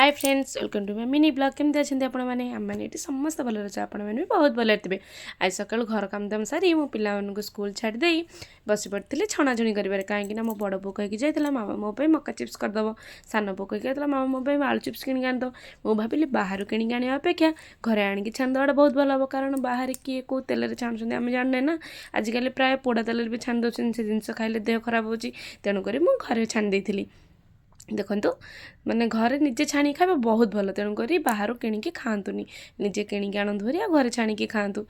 Hi friends welcome to my mini blog केमती अच्छे आपण मैंने आम मैंने ये समस्त भल अच्छे आपण मैंने भी बहुत भल थे। आज सकाल घर काम दाम सारी मो पिला स्कूल छाड़ी बस पड़ी छणाछुणी कर कहीं मो बड़ पो कहीकि जाइला मामा मो मका चिप्स करदेव सान पो कहीकि मामा मो आलू चिप्स किणी आनद मु भाविली बाहर किणी आने अपेक्षा घरे आणिकी छाणीदेवाटा बहुत भल हम कारण बाहर किए कौ तेल छाणुंट आम जाने ना आजिकल प्राय पोड़ा तेल भी छाणी दौरान से जिन खाइले देह खराब हो तेणुक मुझे छाणी देती देखो मैंने घरे निजे छाणी खावा बहुत भल तेणुक बाहर किणिकी खातुनि निजे किणिकी आणतु भारी घरे छाणिकी खातु।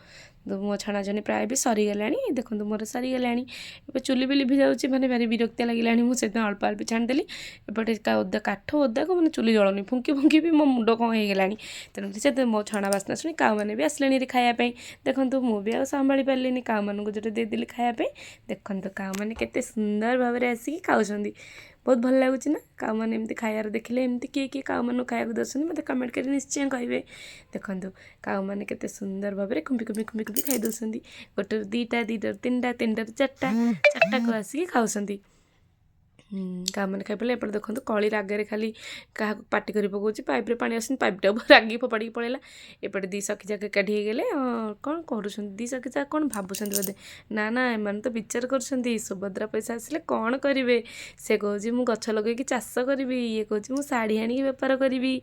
तो मो छणाछणी प्राय भी सरीगला देखो मोर सरीगला चुली भी लिभि जाऊँगी मैंने भारी विरक्तिया लगे मुझे अल्प अल्प छाणीदेली एपटे ओदा काठ ओदा को मैंने चुली जलनी फुंकी फुंकी भी मो मुंड कौन होगा तेणुक से मो छणा बास्ना शुणी काऊ मैंने भी आसले खायापी देखो मुझे आ संभाली पारे काऊ मानक जो देदेली खायापी देखो काऊ मैंने केते सुंदर भाव में आसिक खाऊँ बहुत भल लगुच ना काऊ मैंने एमती खायार देखिले एमती किए काऊ मानक खाया दौरान मत कमेंट कर निश्चय कहे देखो काऊ मैंने केते सुंदर भाव में कुंभी कुंभी कुंभी कुंभी खाई दौरान गोटे दुईटा दुईटा तीन टार चार्टा चार्टा को आसिक खाऊँ काऊ मैंने खाई पारे एपटे देखो कली रागे खाली क्या पार्टी कर पकाऊँ पाइप्रे पानी आस पाइपटा रागी फोपाड़ी पड़ेगा एपटे दी सखी जाक एकाठी होगले कौन कर दी सखी जाक कौन भावुं बोधे ना ना एम तो विचार कर सुभद्रा पैसा आसिले कौन करेंगे से कहे मुझे गछ लगे चाष करी ये कहे मुझे शाढ़ी आनिक बेपार करी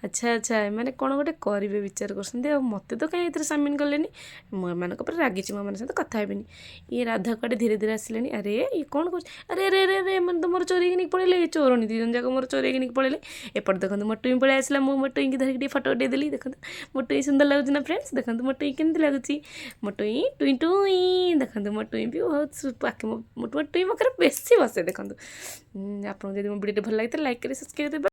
अच्छा अच्छा एम कौन गोटे करेंगे विचार कर मत तो कहीं ये सामिल कले एम रागी मो सहित कथा हेनी ये राधा कड़े धीरे धीरे आसिले अरे ये कौन कर अरे अरे अरे अरे मैंने तो मोर चोरी नहीं पड़े चोरणी दी जन जाक मोर चोरी नहीं पड़े एपट देखो मो टुई पड़े आसला मो टुई की धरिक फटो उठेदेली देखो मो टुई सुंदर लगुच ना फ्रेंड्स देखो मो टुई केमती लगुच मो टुई टुई टुई देखो मो टुई भी बहुत पाखे मो टुई मो बेसी बसे देखो आपको जब मो वीडियो भल लगे लाइक कर सब्सक्राइब